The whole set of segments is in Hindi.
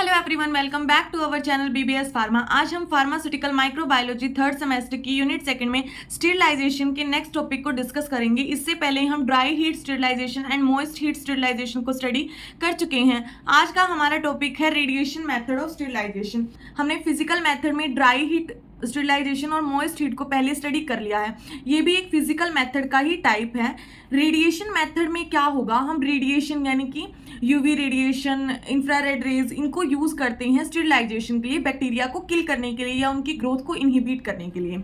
Hello everyone, welcome back to our channel BBS pharma. आज हम फार्मास्यूटिकल माइक्रोबायोलॉजी थर्ड सेमेस्टर की यूनिट सेकंड में स्टेरिलाइजेशन के नेक्स्ट टॉपिक को डिस्कस करेंगे। इससे पहले हम dry heat sterilization and moist heat sterilization को स्टडी कर चुके हैं। आज का हमारा टॉपिक है रेडिएशन मेथड ऑफ स्टेरिलाइजेशन। हमने फिजिकल मेथड में ड्राई हीट स्टेरिलाइजेशन और मॉइस्ट हीट को पहले स्टडी कर लिया है। ये भी एक फिजिकल मेथड का ही टाइप है। रेडिएशन मेथड में क्या होगा, हम रेडिएशन यानी कि यूवी रेडिएशन, इंफ्रारेड रेज, इनको यूज करते हैं स्टेरिलाइजेशन के लिए, बैक्टीरिया को किल करने के लिए या उनकी ग्रोथ को इनहिबिट करने के लिए।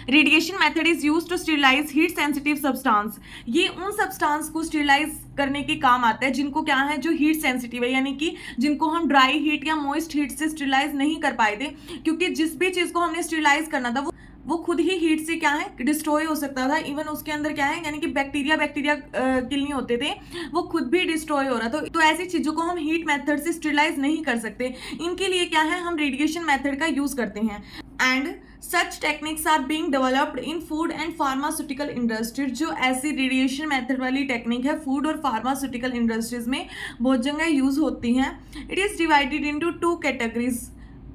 Radiation method is use to sterilize heat sensitive substance. ये उन सब्सटेंस को स्टेरिलाइज करने के काम आता है जिनको क्या है, जो हीट सेंसिटिव है, यानी कि जिनको हम ड्राई हीट या मॉइस्ट हीट से स्टेरिलाइज नहीं कर पाए थे, क्योंकि जिस भी चीज को हमने स्टेरिलाइज करना था वो खुद ही हीट से क्या है, डिस्ट्रॉय हो सकता था। इवन उसके अंदर क्या है, यानी कि बैक्टीरिया किल नहीं होते थे, वो खुद भी डिस्ट्रॉय हो रहा था। तो ऐसी चीजों को हम हीट मेथड से स्टेरिलाइज नहीं कर सकते। इनके लिए क्या है, हम रेडिएशन मेथड का यूज करते हैं। And such techniques are being developed in food and pharmaceutical industries. जो ऐसी रेडिएशन मेथड वाली टेक्निक है, फूड और फार्मास्यूटिकल इंडस्ट्रीज में बहुत जगह यूज होती हैं। It is divided into two categories.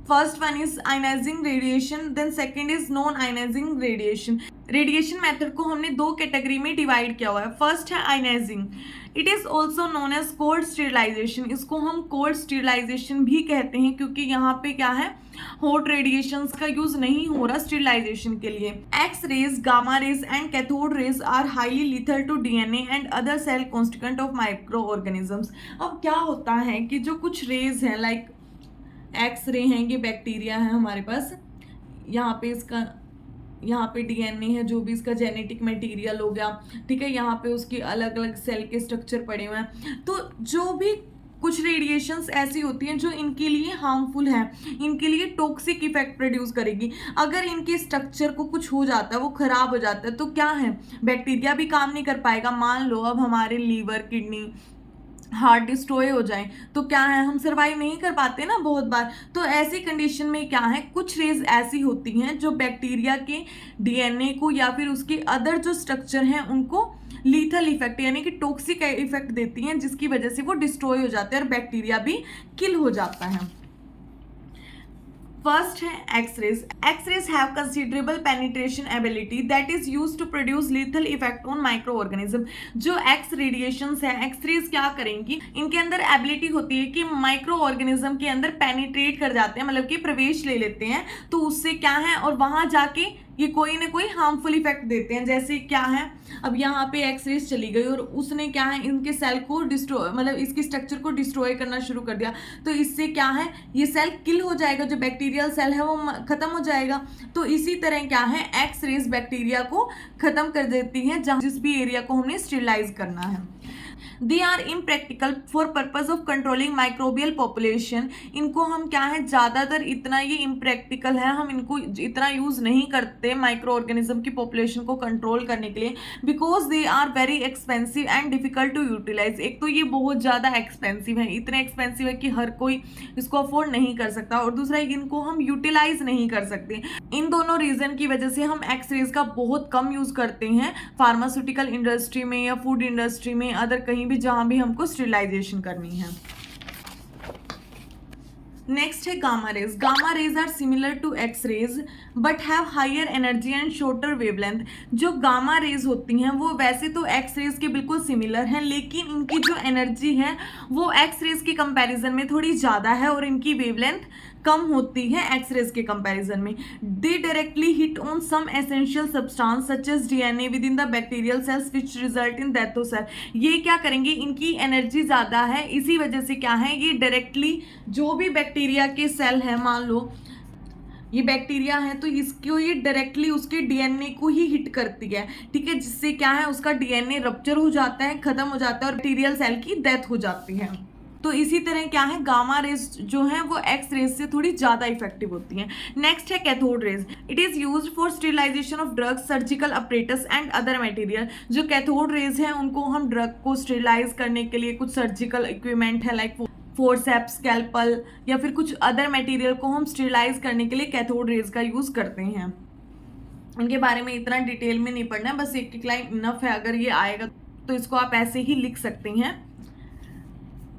First one is ionizing radiation, then second is non-ionizing radiation. Radiation method को हमने दो कैटेगरी में डिवाइड किया हुआ है। फर्स्ट है ionizing, it is also known as cold sterilization. इसको हम कोल्ड स्टेरिलाइजेशन भी कहते हैं, क्योंकि यहाँ पे क्या है, हॉट रेडिएशंस का यूज नहीं हो रहा स्टेरिलाइजेशन के लिए। X rays, gamma rays and cathode rays are highly lethal to DNA and other cell constituent of micro organisms. अब क्या होता है कि जो कुछ रेज हैं, लाइक एक्स रे हैं, ये बैक्टीरिया है हमारे पास, यहाँ पे डीएनए है, जो भी इसका जेनेटिक मटेरियल हो गया, ठीक है, यहाँ पे उसकी अलग अलग सेल के स्ट्रक्चर पड़े हुए हैं। तो जो भी कुछ रेडिएशंस ऐसी होती हैं जो इनके लिए हार्मफुल है, इनके लिए टॉक्सिक इफेक्ट प्रोड्यूस करेगी। अगर इनके स्ट्रक्चर को कुछ हो जाता है, वो खराब हो जाता है, तो क्या है, बैक्टीरिया भी काम नहीं कर पाएगा। मान लो अब हमारे लीवर, किडनी, हार्ट डिस्ट्रॉय हो जाए तो क्या है, हम सर्वाइव नहीं कर पाते ना बहुत बार। तो ऐसी कंडीशन में क्या है, कुछ रेज ऐसी होती हैं जो बैक्टीरिया के डीएनए को या फिर उसके अदर जो स्ट्रक्चर हैं उनको लीथल इफेक्ट यानी कि टॉक्सिक इफेक्ट देती हैं, जिसकी वजह से वो डिस्ट्रॉय हो जाते हैं और बैक्टीरिया भी किल हो जाता है। फर्स्ट है X rays. X rays have considerable penetration ability that is used to produce lethal effect on micro organism. जो एक्स रेडिएशंस है, एक्सरेज क्या करेंगी, इनके अंदर एबिलिटी होती है कि माइक्रो ऑर्गेनिज्म के अंदर पेनिट्रेट कर जाते हैं, मतलब कि प्रवेश ले लेते हैं। तो उससे क्या है, और वहां जाके ये कोई ना कोई हार्मफुल इफेक्ट देते हैं। जैसे क्या है, अब यहाँ पे एक्सरेज चली गई और उसने क्या है, इनके सेल को डिस्ट्रॉय, मतलब इसकी स्ट्रक्चर को डिस्ट्रॉय करना शुरू कर दिया। तो इससे क्या है, ये सेल किल हो जाएगा, जो बैक्टीरियल सेल है वो खत्म हो जाएगा। तो इसी तरह क्या है, एक्सरेज बैक्टीरिया को खत्म कर देती है जहाँ जिस भी एरिया को हमने स्टेरिलाइज करना है। They are impractical for purpose of controlling microbial population. इनको हम क्या है, ज़्यादातर इतना ये इम्प्रैक्टिकल है, हम इनको इतना यूज़ नहीं करते माइक्रो ऑर्गेनिज्म की पॉपुलेशन को कंट्रोल करने के लिए, because they are very expensive and difficult to utilize. एक तो ये बहुत ज़्यादा एक्सपेंसिव है, इतने एक्सपेंसिव है कि हर कोई इसको अफोर्ड नहीं कर सकता, और दूसरा इनको हम यूटिलाइज नहीं कर सकते। इन दोनों रीजन की वजह से हम एक्सरेज का बहुत कम यूज़ करते हैं फार्मास्यूटिकल इंडस्ट्री में या फूड इंडस्ट्री में, अदर कहीं भी जहां भी हमको स्टेरिलाइजेशन करनी है। नेक्स्ट है gamma rays. Gamma rays are similar to X rays but have higher energy and shorter wavelength. जो गामा रेज होती हैं वो वैसे तो एक्स रेज के बिल्कुल सिमिलर हैं, लेकिन इनकी जो एनर्जी है वो एक्स रेज के कंपैरिजन में थोड़ी ज़्यादा है और इनकी वेवलेंथ कम होती है एक्स रेज के कंपैरिजन में। They directly hit on some essential substance such as DNA within the bacterial cells which result in death of cell. ये क्या करेंगे, इनकी एनर्जी ज़्यादा है, इसी वजह से क्या है, ये डायरेक्टली जो भी बैक्टीरिया के सेल है, मान लो ये बैक्टीरिया है, तो इसको ये डायरेक्टली उसके डीएनए को ही हिट करती है, ठीक है, जिससे क्या है, उसका डीएनए रप्चर हो जाता है, खत्म हो जाता है और बैक्टीरियल सेल की डेथ हो जाती है। तो इसी तरह क्या है, गामा रेज जो है वो एक्स रेज से थोड़ी ज़्यादा इफेक्टिव होती हैं। नेक्स्ट है cathode rays. It is used for sterilization of drugs, surgical apparatus and other material. जो कैथोड रेज है उनको हम ड्रग को स्टेरिलाइज करने के लिए, कुछ सर्जिकल इक्विपमेंट है लाइक फोर्सेप्स, स्कैल्पल या फिर कुछ अदर मटेरियल को हम स्टेरिलाइज करने के लिए कैथोड रेज का यूज़ करते हैं। उनके बारे में इतना डिटेल में नहीं पढ़ना है, बस एक लाइन इनफ है। अगर ये आएगा तो इसको आप ऐसे ही लिख सकते हैं।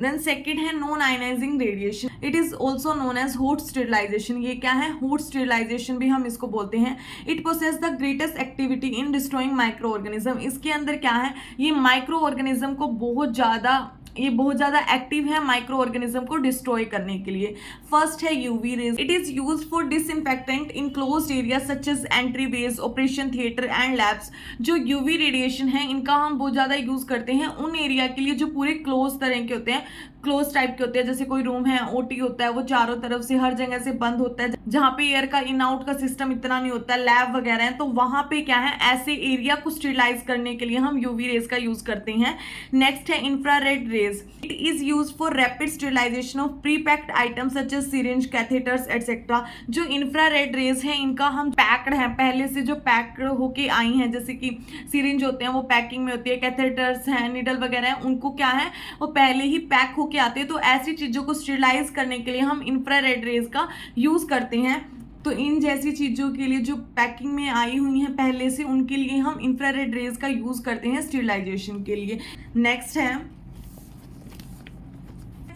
देन सेकेंड है non ionizing radiation, it is also known as hot sterilization. ये क्या है, हॉट स्टेरिलाइजेशन भी हम इसको बोलते हैं। It possess the greatest activity in destroying micro organism. इसके अंदर क्या है, ये माइक्रो ऑर्गेनिज्म को बहुत ज़्यादा एक्टिव है माइक्रो ऑर्गेनिज्म को डिस्ट्रॉय करने के लिए। फर्स्ट है UV rays, it is used for disinfectant in closed area such as entry ways, operation theatre and labs. जो यूवी रेडिएशन है इनका हम बहुत ज़्यादा यूज़ करते हैं उन एरिया के लिए जो पूरे क्लोज तरह के होते हैं, क्लोज टाइप के होते हैं। जैसे कोई रूम है, ओटी होता है, वो चारों तरफ से हर जगह से बंद होता है, जहाँ पे एयर का इन आउट का सिस्टम इतना नहीं होता, लैब वगैरह है, तो वहाँ पे क्या है, ऐसे एरिया को स्टेरिलाइज करने के लिए हम यूवी रेज का यूज करते हैं। नेक्स्ट है infrared rays, it is use for rapid sterilization of pre packed items such as syringe, catheters etcetera. जो इंफ्रारेड रेज है इनका हम पैक्ड है, पहले से जो पैक्ड होके आई हैं, जैसे कि सिरिंज होते हैं वो पैकिंग में होती है, कैथेटर्स हैं, नीडल वगैरह हैं, उनको क्या है वो पहले ही पैक होके आते हैं। तो ऐसी चीजों को स्टेरिलाइज करने के लिए हम इंफ्रारेड रेज का यूज करते हैं। तो इन जैसी चीज़ों के लिए जो पैकिंग में आई हुई हैं पहले से, उनके लिए हम इंफ्रारेड रेज का यूज करते हैं स्टेरिलाइजेशन के लिए। नेक्स्ट है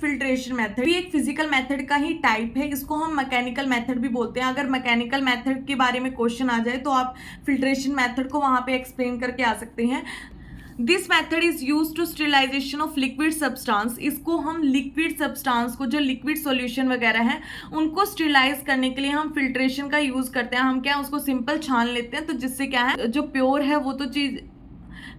फिल्ट्रेशन मेथड, भी एक फिजिकल मेथड का ही टाइप है, इसको हम मैकेनिकल मेथड भी बोलते हैं। अगर मैकेनिकल मेथड के बारे में क्वेश्चन आ जाए तो आप फिल्ट्रेशन मेथड को वहां पे एक्सप्लेन करके आ सकते हैं। This method is use to sterilization of liquid substance. इसको हम लिक्विड सब्सटेंस को, जो लिक्विड सॉल्यूशन वगैरह है, उनको स्टेरिलाइज करने के लिए हम फिल्ट्रेशन का यूज करते हैं। हम क्या है उसको सिंपल छान लेते हैं, तो जिससे क्या है जो प्योर है वो तो चीज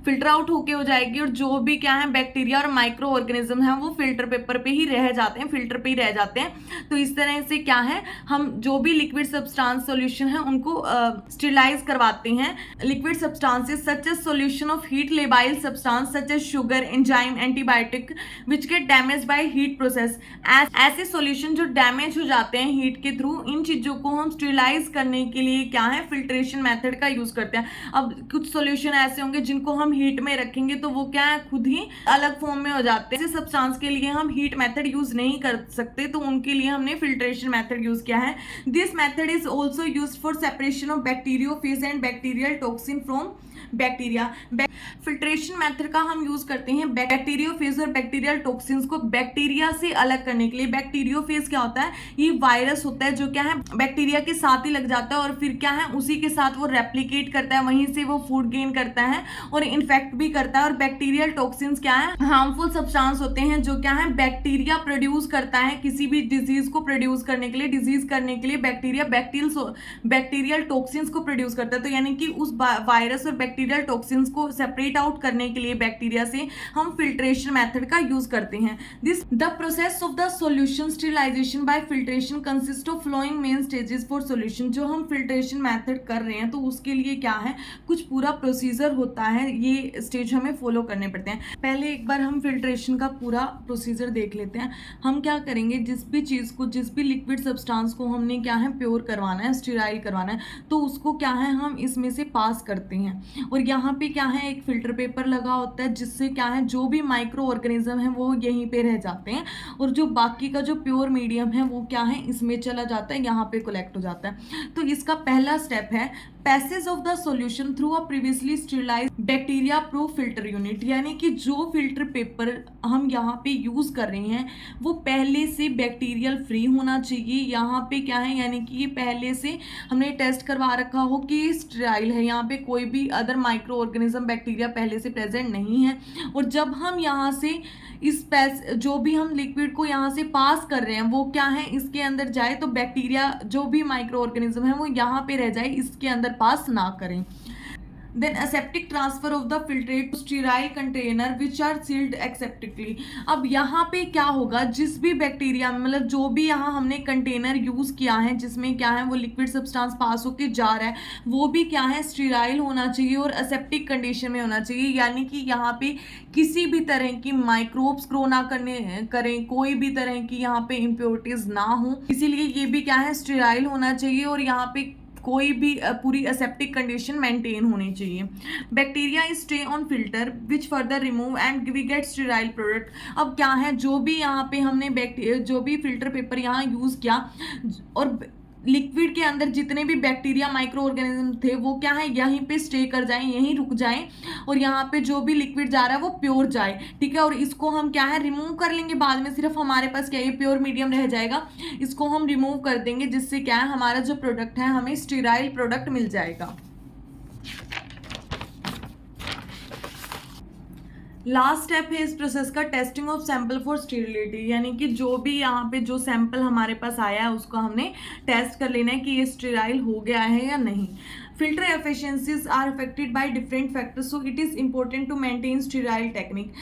फिल्टर आउट होके हो जाएगी, और जो भी क्या है बैक्टीरिया और माइक्रो ऑर्गेनिज्म है वो फिल्टर पेपर पे ही रह जाते हैं, फिल्टर पे ही रह जाते हैं। तो इस तरह से क्या है हम जो भी लिक्विड सब्सटेंस सॉल्यूशन है उनको स्टेरिलाइज करवाते हैं। Liquid substances such as solution of heat labile substance such as sugar, enzyme, antibiotic which get damage by heat process. ऐसे सॉल्यूशन जो डैमेज हो जाते हैं हीट के थ्रू, इन चीजों को हम स्टेरिलाइज करने के लिए क्या है फिल्ट्रेशन मेथड का यूज करते हैं। अब कुछ सॉल्यूशन ऐसे होंगे जिनको हम हीट में रखेंगे तो वो क्या है खुद ही अलग फॉर्म में हो जाते हैं। ऐसे सब्सटेंस के लिए हम हीट मेथड यूज नहीं कर सकते, तो उनके लिए हमने फिल्ट्रेशन मेथड यूज किया है। This method is also used for separation of bacteriophage and bacterial toxin from bacteria. Filtration method का हम यूज करते हैं बैक्टीरियोफेज और बैक्टीरियल टॉक्सिन्स को बैक्टीरिया से अलग करने के लिए। बैक्टीरियोफेज क्या होता है, ये वायरस होता है जो क्या है बैक्टीरिया के साथ ही लग जाता है, और फिर क्या है उसी के साथ वो रेप्लिकेट करता है, वहीं से वो फूड गेन करता है और इन्फेक्ट भी करता है। और बैक्टीरियल टॉक्सिन्स क्या है, हार्मफुल सब्सटेंस होते हैं जो क्या है बैक्टीरिया प्रोड्यूस करता है किसी भी डिजीज को प्रोड्यूस करने के लिए। डिजीज करने के लिए बैक्टीरिया बैक्टीरियल टॉक्सिन्स को प्रोड्यूस करता है। तो यानी कि उस वायरस और बैक्टीरियल टॉक्सिन्स को सेपरेट आउट करने के लिए बैक्टीरिया से हम फिल्ट्रेशन मेथड का यूज करते हैं। This the process of the solution sterilization by filtration consist of flowing main stages for solution. जो हम फिल्ट्रेशन मेथड कर रहे हैं तो उसके लिए क्या है कुछ पूरा प्रोसीजर होता है, ये स्टेज हमें फॉलो करने पड़ते हैं। पहले एक बार हम फिल्ट्रेशन का पूरा प्रोसीजर देख लेते हैं। हम क्या करेंगे, जिस भी चीज को, जिस भी लिक्विड सब्सटेंस को हमने क्या है प्योर करवाना है, स्टेराइल करवाना है, तो उसको क्या है हम इसमें से पास करते हैं। और यहाँ पे क्या है एक फिल्टर पेपर लगा होता है, जिससे क्या है जो भी माइक्रो ऑर्गेनिज्म है वो यहीं पे रह जाते हैं, और जो बाकी का जो प्योर मीडियम है वो क्या है इसमें चला जाता है, यहाँ पे कलेक्ट हो जाता है। तो इसका पहला स्टेप है passage of the solution through a previously sterilised bacteria proof filter unit. यानी कि जो फिल्टर पेपर हम यहाँ पे यूज कर रहे हैं वो पहले से बैक्टीरियल फ्री होना चाहिए। यहाँ पे क्या है, यानी कि ये पहले से हमने टेस्ट करवा रखा हो कि स्टेराइल है, यहाँ पे कोई भी अदर माइक्रो ऑर्गेनिज्म बैक्टीरिया पहले से प्रेजेंट नहीं है। और जब हम यहाँ से जो भी हम लिक्विड को यहाँ से पास कर रहे हैं वो क्या है इसके अंदर जाए, तो बैक्टीरिया जो भी माइक्रो ऑर्गेनिज्म है वो यहाँ पे रह जाए, इसके अंदर पास ना करें। Then aseptic transfer of the filtrate to sterile container which are sealed aseptically। अब यहाँ पे क्या होगा, जिस भी बैक्टीरिया मतलब जो भी यहाँ हमने कंटेनर यूज किया है जिसमें क्या है वो लिक्विड सब्सटेंस पास होके जा रहा है, वो भी क्या है स्टीराइल होना चाहिए और असेप्टिक कंडीशन में होना चाहिए। यानी कि यहाँ पे किसी भी तरह की माइक्रोब्स ग्रो ना करें, कोई भी तरह की यहाँ पे इम्प्योरिटीज ना हो, इसीलिए ये भी क्या है स्टीराइल होना चाहिए और यहाँ पे कोई भी पूरी असेप्टिक कंडीशन मेंटेन होनी चाहिए। Bacteria stay on filter which further remove and we get sterile product. अब क्या है जो भी यहाँ पे हमने जो भी फिल्टर पेपर यहाँ यूज किया और लिक्विड के अंदर जितने भी बैक्टीरिया माइक्रो ऑर्गेनिज्म थे वो क्या है, यहीं पे स्टे कर जाएं, यहीं रुक जाएं, और यहाँ पे जो भी लिक्विड जा रहा है वो प्योर जाए, ठीक है। और इसको हम क्या है, रिमूव कर लेंगे बाद में, सिर्फ हमारे पास क्या ये प्योर मीडियम रह जाएगा, इसको हम रिमूव कर देंगे, जिससे क्या है हमारा जो प्रोडक्ट है हमें स्टेराइल प्रोडक्ट मिल जाएगा। लास्ट स्टेप है इस प्रोसेस का testing of sample for sterility, यानी कि जो भी यहाँ पे जो सैंपल हमारे पास आया है उसको हमने टेस्ट कर लेना है कि ये स्टेराइल हो गया है या नहीं। Filter efficiencies are affected by different factors, so it is important to maintain sterile technique.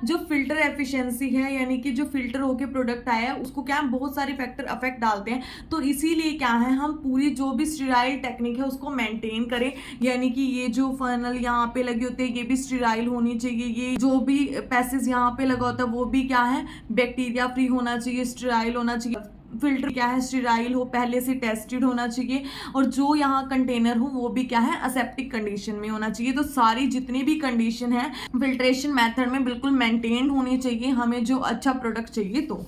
जो फिल्टर एफिशिएंसी है, यानी कि जो फिल्टर होके प्रोडक्ट आया है उसको क्या है, बहुत सारे फैक्टर अफेक्ट डालते हैं, तो इसीलिए क्या है हम पूरी जो भी स्टेराइल टेक्निक है उसको मेंटेन करें, यानी कि ये जो फनल यहाँ पे लगे होते हैं ये भी स्टेराइल होनी चाहिए, ये जो भी पैसेज यहाँ पे लगा होता है वो भी क्या है बैक्टीरिया फ्री होना चाहिए, स्टेराइल होना चाहिए, फिल्टर क्या है स्टेराइल हो, पहले से टेस्टेड होना चाहिए, और जो यहाँ कंटेनर हो वो भी क्या है असेप्टिक कंडीशन में होना चाहिए। तो सारी जितनी भी कंडीशन है फिल्ट्रेशन मेथड में बिल्कुल मेंटेन होनी चाहिए हमें जो अच्छा प्रोडक्ट चाहिए। तो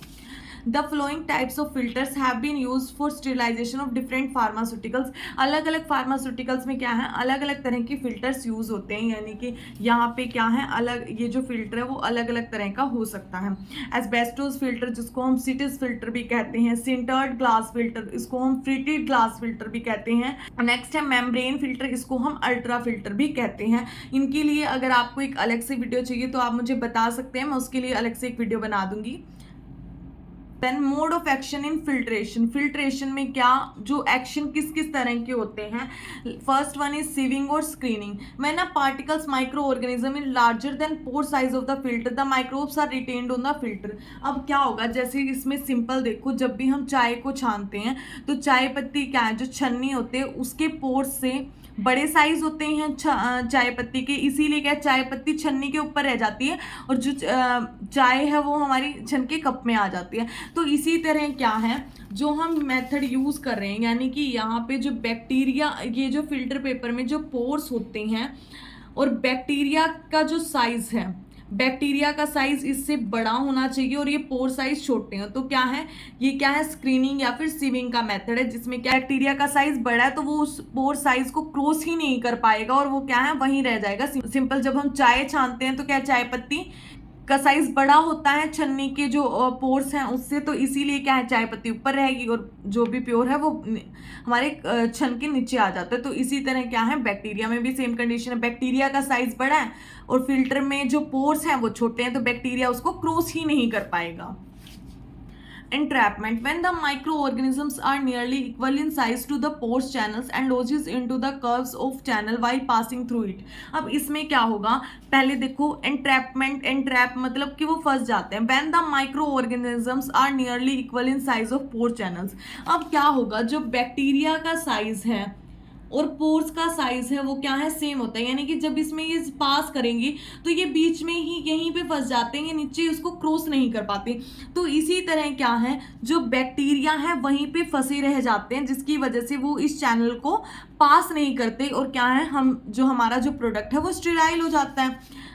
the flowing types of filters have been use for sterilization of different pharmaceuticals, अलग अलग फार्मास्यूटिकल्स में क्या है अलग अलग तरह के फिल्टर्स यूज होते हैं, यानी कि यहाँ पे क्या है अलग, ये जो फिल्टर है वो अलग अलग तरह का हो सकता है। एस्बेस्टोस फिल्टर जिसको हम सिटिस फिल्टर भी कहते हैं, सिंटर्ड ग्लास फिल्टर इसको हम फ्रिटेड ग्लास फिल्टर भी कहते हैं, नेक्स्ट है मेम्ब्रेन फिल्टर इसको हम अल्ट्रा फिल्टर भी कहते हैं। इनके लिए अगर आपको एक अलग से वीडियो चाहिए तो आप मुझे बता सकते हैं, मैं उसके लिए अलग से एक वीडियो बना दूंगी। Then mode of action in filtration, filtration में क्या जो एक्शन किस किस तरह के होते हैं। फर्स्ट वन इज सीविंग और screening, when a particles micro organism in larger than pore size of the filter the microbes are retained on the filter. अब क्या होगा, जैसे इसमें सिंपल देखो, जब भी हम चाय को छानते हैं तो चाय पत्ती क्या है जो छन्नी होते हैं उसके पोर्स से बड़े साइज होते हैं चाय पत्ती के, इसीलिए क्या चाय पत्ती छन्नी के ऊपर रह जाती है और जो चाय है वो हमारी छन के कप में आ जाती है। तो इसी तरह क्या है जो हम मेथड यूज कर रहे हैं, यानी कि यहाँ पे जो बैक्टीरिया, ये जो फिल्टर पेपर में जो पोर्स होते हैं और बैक्टीरिया का जो साइज है, बैक्टीरिया का साइज इससे बड़ा होना चाहिए और ये पोर साइज छोटे हैं, तो क्या है ये क्या है स्क्रीनिंग या फिर सीविंग का मेथड है, जिसमें क्या बैक्टीरिया का साइज बड़ा है तो वो उस पोर साइज को क्रॉस ही नहीं कर पाएगा और वो क्या है वहीं रह जाएगा। सिंपल जब हम चाय छानते हैं तो क्या चाय पत्ती का साइज बड़ा होता है छन्नी के जो पोर्स हैं उससे, तो इसीलिए क्या है चाय पत्ती ऊपर रहेगी और जो भी प्योर है वो हमारे छन के नीचे आ जाता है। तो इसी तरह क्या है बैक्टीरिया में भी सेम कंडीशन है, बैक्टीरिया का साइज बड़ा है और फिल्टर में जो पोर्स हैं वो छोटे हैं, तो बैक्टीरिया उसको क्रॉस ही नहीं कर पाएगा। Entrapment, when the microorganisms are nearly equal in size to the pores channels and lodges into the curves of channel while passing through it। अब इसमें क्या होगा, पहले देखो entrapment, entrap मतलब कि वो फंस जाते हैं। when the microorganisms are nearly equal in size of pore channels, अब क्या होगा जो बैक्टीरिया का साइज है और पोर्स का साइज है वो क्या है सेम होता है, यानी कि जब इसमें ये पास करेंगे तो ये बीच में ही यहीं पे फंस जाते हैं, ये नीचे उसको क्रॉस नहीं कर पाते। तो इसी तरह क्या है जो बैक्टीरिया है वहीं पे फंसे रह जाते हैं, जिसकी वजह से वो इस चैनल को पास नहीं करते और क्या है हम जो हमारा जो प्रोडक्ट है वो स्टेराइल हो जाता है।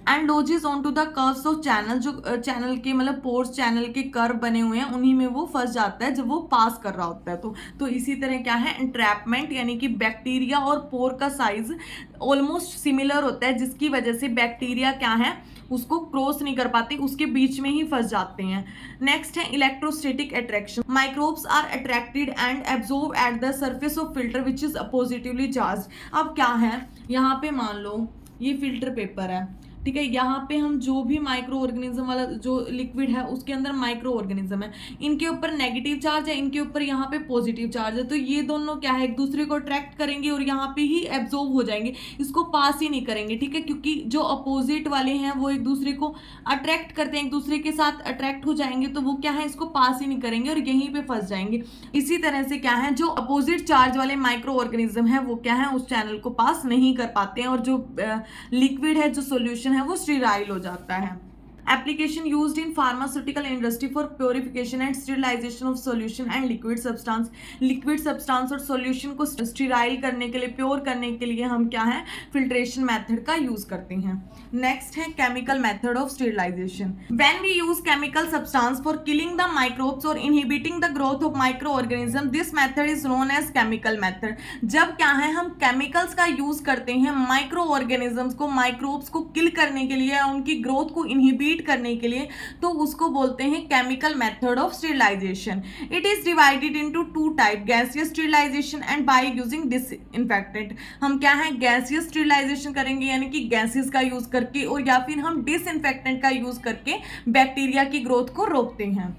And lodges on to the curves of channel, जो चैनल के मतलब पोर्स चैनल के कर्व बने हुए हैं उन्हीं में वो फंस जाता है जब वो पास कर रहा होता है। तो इसी तरह क्या है एंट्रैपमेंट, यानी कि बैक्टीरिया और पोर का साइज ऑलमोस्ट सिमिलर होता है, जिसकी वजह से बैक्टीरिया क्या है उसको क्रॉस नहीं कर पाते, उसके बीच में ही फंस जाते हैं। नेक्स्ट है electrostatic attraction, microbes are attracted and absorb at the surface of filter which is positively charge. अब क्या है यहाँ पे मान लो ये फिल्टर पेपर है, ठीक है, यहाँ पे हम जो भी माइक्रो ऑर्गेनिज्म वाला जो लिक्विड है उसके अंदर माइक्रो ऑर्गेनिज्म है, इनके ऊपर नेगेटिव चार्ज है, इनके ऊपर यहाँ पे पॉजिटिव चार्ज है, तो ये दोनों क्या है एक दूसरे को अट्रैक्ट करेंगे और यहाँ पे ही एब्जॉर्ब हो जाएंगे, इसको पास ही नहीं करेंगे, ठीक है, क्योंकि जो अपोजिट वाले हैं वो एक दूसरे को अट्रैक्ट करते हैं, एक दूसरे के साथ अट्रैक्ट हो जाएंगे, तो वो क्या है इसको पास ही नहीं करेंगे और यहीं पे फंस जाएंगे। इसी तरह से क्या है जो अपोजिट चार्ज वाले माइक्रो ऑर्गेनिज्म है वो क्या है उस चैनल को पास नहीं कर पाते हैं और जो लिक्विड है जो सोल्यूशन है वो स्टेराइल हो जाता है। Application used in pharmaceutical industry for purification and sterilization of solution and liquid substance. Liquid substance और सॉल्यूशन को स्टेराइल करने के लिए, प्योर करने के लिए हम क्या है, फिल्ट्रेशन मेथड का यूज करते हैं। नेक्स्ट है chemical method of sterilization. When we use chemical substance for killing the microbes और inhibiting the growth of micro organism, this method is known as chemical method. जब क्या है, हम केमिकल्स का यूज करते हैं माइक्रो ऑर्गेनिजम्स को, माइक्रोब्स को किल करने के लिए, उनकी ग्रोथ को इनहिबिट करने के लिए, तो उसको बोलते हैं chemical method of sterilization. It is divided into two type, gaseous sterilization and by using disinfectant. हम क्या है, गैसियस स्टेरिलाइजेशन करेंगे यानी कि गैसेस का यूज करके, और या फिर हम डिसइंफेक्टेंट का यूज करके बैक्टीरिया की ग्रोथ को रोकते हैं।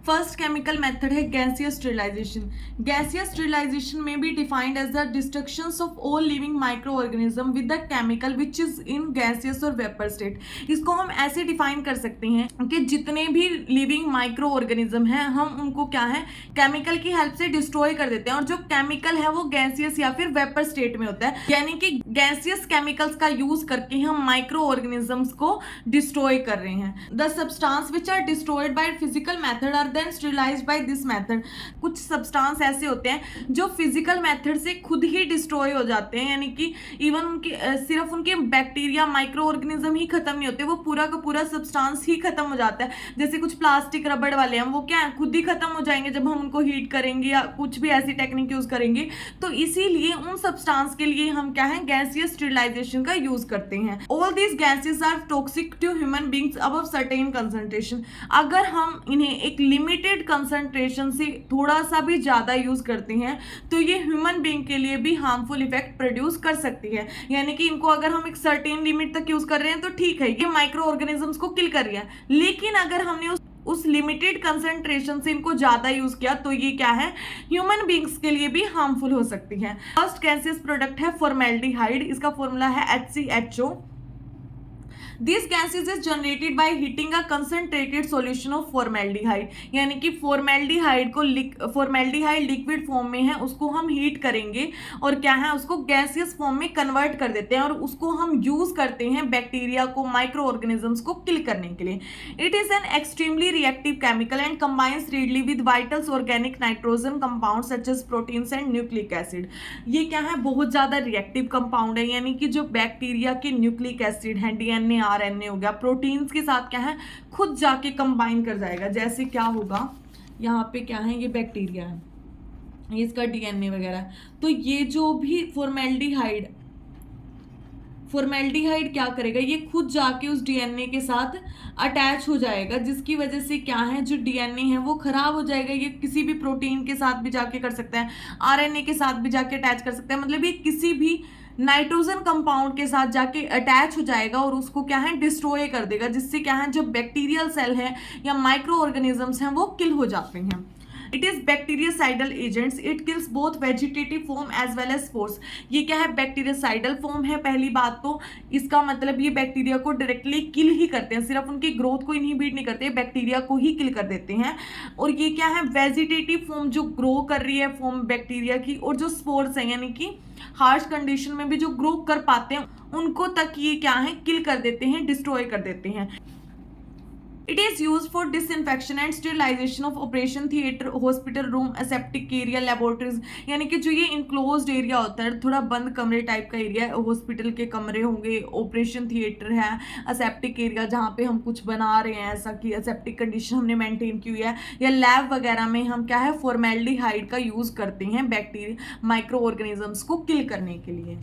फर्स्ट केमिकल मेथड है गैसियस स्टेरिलाइजेशन। गैसियस स्टेरिलाइजेशन में be defined as the destruction of all living micro organism with the chemical which is in gaseous और वेपर स्टेट। इसको हम ऐसे डिफाइन कर सकते हैं कि जितने भी लिविंग माइक्रो ऑर्गेनिज्म हैं, हम उनको क्या है, केमिकल की हेल्प से डिस्ट्रॉय कर देते हैं, और जो केमिकल है वो गैसियस या फिर वेपर स्टेट में होता है, यानी कि गैसियस केमिकल्स का यूज करके हम माइक्रो ऑर्गेनिजम्स को डिस्ट्रॉय कर रहे हैं। The substance which are destroyed by physical method are then sterilized by this method. कुछ सब्सटेंस ऐसे होते हैं जो फिजिकल मेथड से खुद ही डिस्ट्रॉय हो जाते हैं, यानी कि इवन उनके सिर्फ उनके बैक्टीरिया, माइक्रो ऑर्गेनिज्म ही खत्म नहीं होते, वो पूरा का पूरा सब्सटेंस ही खत्म हो जाता है। जैसे कुछ प्लास्टिक, रबड़ वाले हैं, वो क्या है, खुद ही खत्म हो जाएंगे जब हम उनको हीट करेंगे या कुछ भी ऐसी टेक्निक यूज करेंगे। तो इसीलिए उन सब्सटेंस के लिए हम क्या है, गैसियस स्टेरिलाइजेशन का यूज करते हैं। All these gases are toxic to human beings above certain concentration. अगर हम इन्हें एक लिमिटेड कंसंट्रेशन से थोड़ा सा भी ज्यादा यूज करते हैं तो ये ह्यूमन बीइंग के लिए भी हार्मफुल इफेक्ट प्रोड्यूस कर सकती है। यानी कि इनको अगर हम एक सर्टेन लिमिट तक यूज कर रहे हैं तो ठीक है, ये माइक्रो ऑर्गेनिजम्स को किल कर रही है, लेकिन अगर हमने उस लिमिटेड कंसंट्रेशन से इनको ज्यादा यूज किया तो ये क्या है, ह्यूमन बींग्स के लिए भी हार्मफुल हो सकती है। फर्स्ट गैसियस प्रोडक्ट है फॉर्मेल्डिहाइड। इसका फॉर्मूला है HCHO। This gases is generated by heating a concentrated solution of formaldehyde. यानी कि फॉर्मेल्डिहाइड को, फॉर्मेल्डिहाइड लिक्विड फॉर्म में है, उसको हम हीट करेंगे और क्या है, उसको गैसियस फॉर्म में कन्वर्ट कर देते हैं, और उसको हम यूज करते हैं बैक्टीरिया को, माइक्रो ऑर्गेनिजम्स को किल करने के लिए। It is an extremely reactive chemical and combines readily with vitals organic nitrogen compound such as proteins and nucleic acid. ये क्या है, बहुत ज्यादा रिएक्टिव कंपाउंड है, यानी कि जो बैक्टीरिया के न्यूक्लिक एसिड है, DNA RNA हो गया, प्रोटीन्स के साथ क्या है, खुद जाके कंबाइन कर जाएगा। जैसे क्या होगा, यहाँ पे क्या है, ये बैक्टीरिया है, ये इसका DNA वगैरह, तो ये जो भी फॉर्मेल्डिहाइड क्या करेगा, ये खुद जाके उस DNA के साथ अटैच हो जाएगा, जिसकी वजह से क्या है, जो DNA है वो खराब हो जाएगा। ये किसी भी प्रोटीन के साथ भी जाके कर सकता है, RNA के साथ भी जाके अटैच कर सकता है, मतलब ये किसी भी नाइट्रोजन कंपाउंड के साथ जाके अटैच हो जाएगा और उसको क्या है, डिस्ट्रॉय कर देगा, जिससे क्या है, जो बैक्टीरियल सेल है या माइक्रो ऑर्गेनिजम्स हैं वो किल हो जाते हैं। It is bactericidal agents, it kills both vegetative form as well as spores. ये क्या है, बैक्टीरियासाइडल फॉर्म है। पहली बात तो इसका मतलब ये बैक्टीरिया को डायरेक्टली किल ही करते हैं, सिर्फ उनकी ग्रोथ को इनहिबिट नहीं करते, बैक्टीरिया को ही किल कर देते हैं। और ये क्या है, वेजिटेटिव फॉर्म, जो ग्रो कर रही है फॉर्म बैक्टीरिया की, और जो स्पोर्स है यानी कि हार्श कंडीशन में भी जो ग्रो कर पाते हैं उनको तक ये क्या है, किल कर देते हैं, डिस्ट्रॉय कर देते हैं। It is use for disinfection and sterilization of operation theatre, hospital room, aseptic area, laboratories. यानी कि जो ये इनक्लोज्ड एरिया होता है, थोड़ा बंद कमरे टाइप का एरिया, हॉस्पिटल के कमरे होंगे, ऑपरेशन थिएटर है, असेप्टिक एरिया जहाँ पे हम कुछ बना रहे हैं, ऐसा कि असेप्टिक कंडीशन हमने मेंटेन की हुई है, या लैब वगैरह में हम क्या है, फॉर्मेल्डिहाइड का यूज करते हैं बैक्टीरिया, माइक्रो ऑर्गेनिजम्स को किल करने के लिए।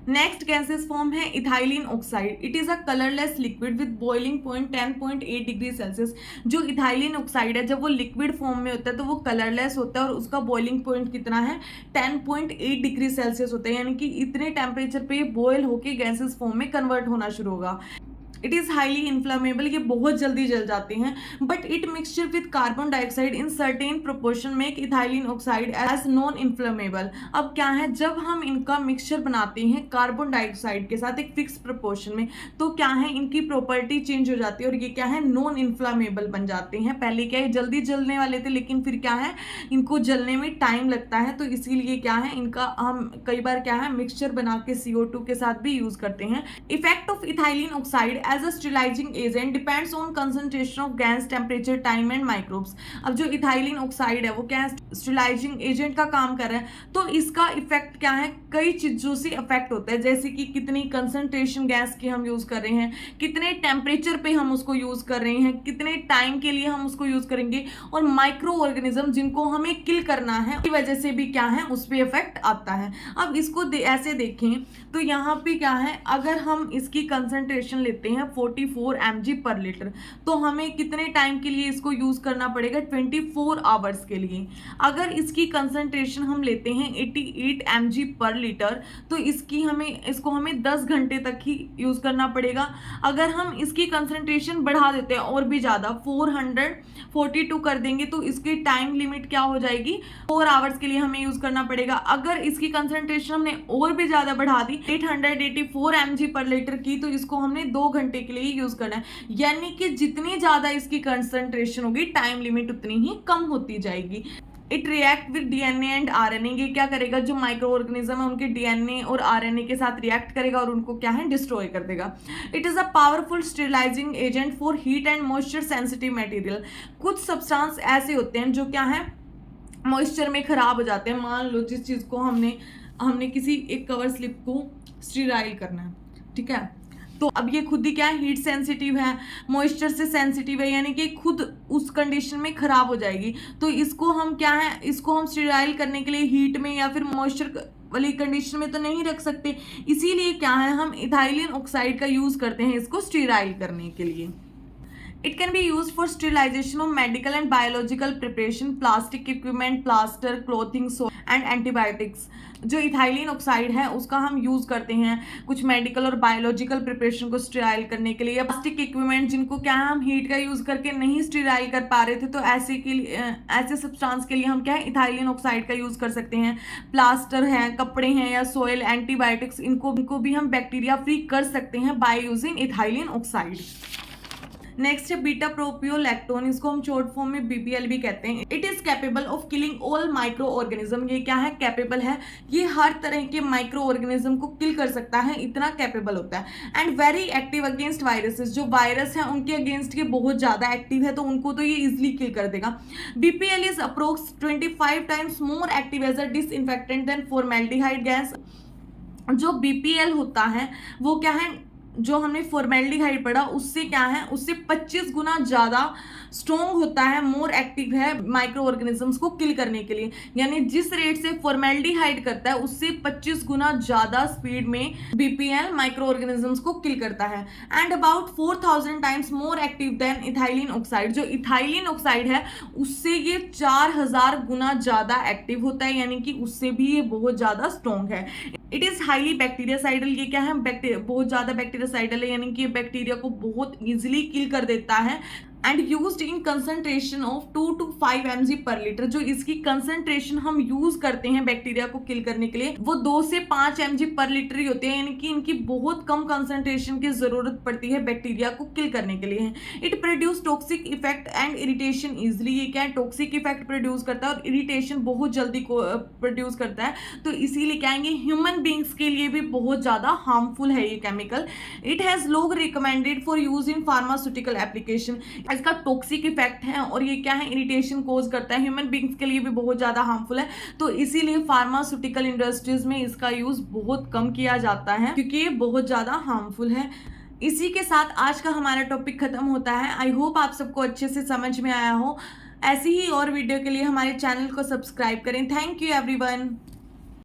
नेक्स्ट गैसेस फॉर्म है ethylene oxide. It is a colourless liquid with boiling point 10.8 degree Celsius. जो इथाइलिन ऑक्साइड है, जब वो लिक्विड फॉर्म में होता है तो वो कलरलेस होता है, और उसका बॉइलिंग पॉइंट कितना है, 10.8 डिग्री सेल्सियस होता है, यानी कि इतने टेम्परेचर पे बॉयल होके गैसेस फॉर्म में कन्वर्ट होना शुरू होगा। इट इज़ हाईली इन्फ्लामेबल, ये बहुत जल्दी जल जाते हैं, but it mixture with carbon dioxide in certain proportion make ethylene oxide as non inflammable. अब क्या है, जब हम इनका मिक्सचर बनाते हैं कार्बन डाइऑक्साइड के साथ एक फिक्स प्रोपोर्शन में, तो क्या है इनकी प्रॉपर्टी चेंज हो जाती है और ये क्या है नॉन इन्फ्लामेबल बन जाते हैं। पहले क्या है जल्दी जलने वाले थे, लेकिन फिर क्या है इनको जलने में टाइम लगता है, तो इसीलिए क्या है इनका हम कई बार क्या है मिक्सचर बना के CO2 के साथ भी यूज करते हैं। Effect of ethylene oxide as a sterilizing agent depends on concentration of gas, temperature, time and microbes. अब जो इथाइलिन ऑक्साइड है वो क्या है स्टेरिलाइजिंग एजेंट का काम कर रहा है, तो इसका इफेक्ट क्या है कई चीजों से इफेक्ट होता है, जैसे कि कितनी कंसंट्रेशन गैस की हम यूज कर रहे हैं, कितने टेम्परेचर पे हम उसको यूज कर रहे हैं, कितने टाइम के लिए हम उसको यूज करेंगे, और माइक्रो ऑर्गेनिज्म जिनको हमें किल करना है की वजह से भी क्या है उस पर इफेक्ट आता है। अब इसको ऐसे देखें तो यहाँ पे क्या है अगर हम इसकी कंसंट्रेशन लेते हैं 44 mg पर लीटर, तो हमें कितने टाइम के लिए इसको यूज करना पड़ेगा 24 आवर्स के लिए। अगर इसकी कंसंट्रेशन हम लेते हैं 88 mg पर लीटर, तो इसको हमें 10 घंटे तक ही यूज करना पड़ेगा। अगर हम इसकी कंसंट्रेशन बढ़ा देते हैं और भी ज्यादा 442 कर देंगे, तो इसकी टाइम लिमिट क्या हो जाएगी 4 आवर्स के लिए हमें यूज करना पड़ेगा। अगर इसकी कंसंट्रेशन हमने और भी ज्यादा बढ़ा दी 884 mg पर लीटर की, तो इसको हमने 2 घंटे के लिए यूज करना है। यानी कि जितनी ज्यादा इसकी कंसंट्रेशन होगी टाइम लिमिट उतनी ही कम होती जाएगी। It react with DNA and RNA, ये क्या करेगा जो माइक्रो ऑर्गेनिज्म है उनके DNA और RNA के साथ रिएक्ट करेगा और उनको क्या है डिस्ट्रॉय कर देगा। It is a powerful sterilizing agent for heat and moisture sensitive material. कुछ सब्सटेंस ऐसे होते हैं जो क्या है मॉइस्चर में खराब हो जाते हैं। मान लो जिस चीज को हमने किसी एक कवर स्लिप को स्टेराइल करना है, ठीक है, तो अब ये खुद ही क्या है हीट सेंसिटिव है, मॉइस्चर से सेंसिटिव है, यानी कि खुद उस कंडीशन में खराब हो जाएगी। तो इसको हम क्या है इसको हम स्टेराइल करने के लिए हीट में या फिर मॉइस्चर वाली कंडीशन में तो नहीं रख सकते, इसीलिए क्या है हम इथाइलिन ऑक्साइड का यूज करते हैं इसको स्टेराइल करने के लिए। It can be used for sterilization of medical and biological preparation, plastic equipment, plaster, clothing, soap and antibiotics। जो इथाइलिन ऑक्साइड है उसका हम यूज करते हैं कुछ मेडिकल और बायोलॉजिकल प्रिपरेशन को स्टेराइल करने के लिए, या प्लास्टिक इक्विपमेंट जिनको क्या हम हीट का यूज करके नहीं स्टेराइल कर पा रहे थे, तो ऐसे सब्सटेंस के लिए हम क्या है इथाइलिन ऑक्साइड का यूज कर सकते हैं। प्लास्टर है, कपड़े हैं या सोयल, एंटीबायोटिक्स, इनको भी हम बैक्टीरिया फ्री कर सकते हैं by using ethylene oxide. Next है बीटा प्रोपियोलैक्टोन, इसको हम शॉर्ट फॉर्म में BPL भी कहते हैं। It is capable of killing all micro organism, ये क्या है कैपेबल है, ये हर तरह के माइक्रो ऑर्गेनिज्म को किल कर सकता है, इतना कैपेबल होता है। And very active against viruses, जो वायरस है उनके अगेंस्ट ये बहुत ज्यादा एक्टिव है, तो उनको तो ये इजिली किल कर देगा। BPL is approx 25 times more active as a disinfectant than formaldehyde gas. जो BPL होता है वो क्या है जो हमने फॉर्मेल्डिहाइड पढ़ा उससे क्या है उससे 25 गुना ज्यादा स्ट्रॉन्ग होता है, मोर एक्टिव है माइक्रो ऑर्गेनिजम्स को किल करने के लिए। यानी जिस रेट से फॉर्मेल्डिहाइड करता है उससे 25 गुना ज्यादा स्पीड में BPL माइक्रो ऑर्गेनिजम्स को किल करता है। And about 4000 times more active than ethylene oxide, जो इथाइलिन ऑक्साइड है उससे ये 4000 गुना ज्यादा एक्टिव होता है, यानी कि उससे भी ये बहुत ज्यादा स्ट्रॉन्ग है। इट इज हाईली बैक्टीरियासाइडल, ये क्या है बहुत ज्यादा बैक्टीरियासाइडल है, यानी कि बैक्टीरिया को बहुत इजिली किल कर देता है। And used in concentration of 2 to 5 mg पर लीटर, जो इसकी कंसंट्रेशन हम यूज करते हैं बैक्टीरिया को किल करने के लिए वो 2 से 5 mg पर लीटर ही होते हैं, यानी कि इनकी बहुत कम कंसंट्रेशन की जरूरत पड़ती है बैक्टीरिया को किल करने के लिए। It produce toxic effect and irritation easily, ये क्या है टॉक्सिक इफेक्ट प्रोड्यूस करता है और इरिटेशन बहुत जल्दी को प्रोड्यूस करता है, तो इसीलिए क्या है ह्यूमन बींग्स के लिए भी बहुत ज्यादा हार्मफुल है ये केमिकल। इट हैज लोग recommended for use in pharmaceutical application, इसका टॉक्सिक इफेक्ट है और ये क्या है इरिटेशन कोज करता है, ह्यूमन बींग्स के लिए भी बहुत ज्यादा हार्मफुल है, तो इसीलिए फार्मास्यूटिकल इंडस्ट्रीज में इसका यूज बहुत कम किया जाता है क्योंकि ये बहुत ज्यादा हार्मफुल है। इसी के साथ आज का हमारा टॉपिक खत्म होता है। आई होप आप सबको अच्छे से समझ में आया हो। ऐसी ही और वीडियो के लिए हमारे चैनल को सब्सक्राइब करें। Thank you everyone.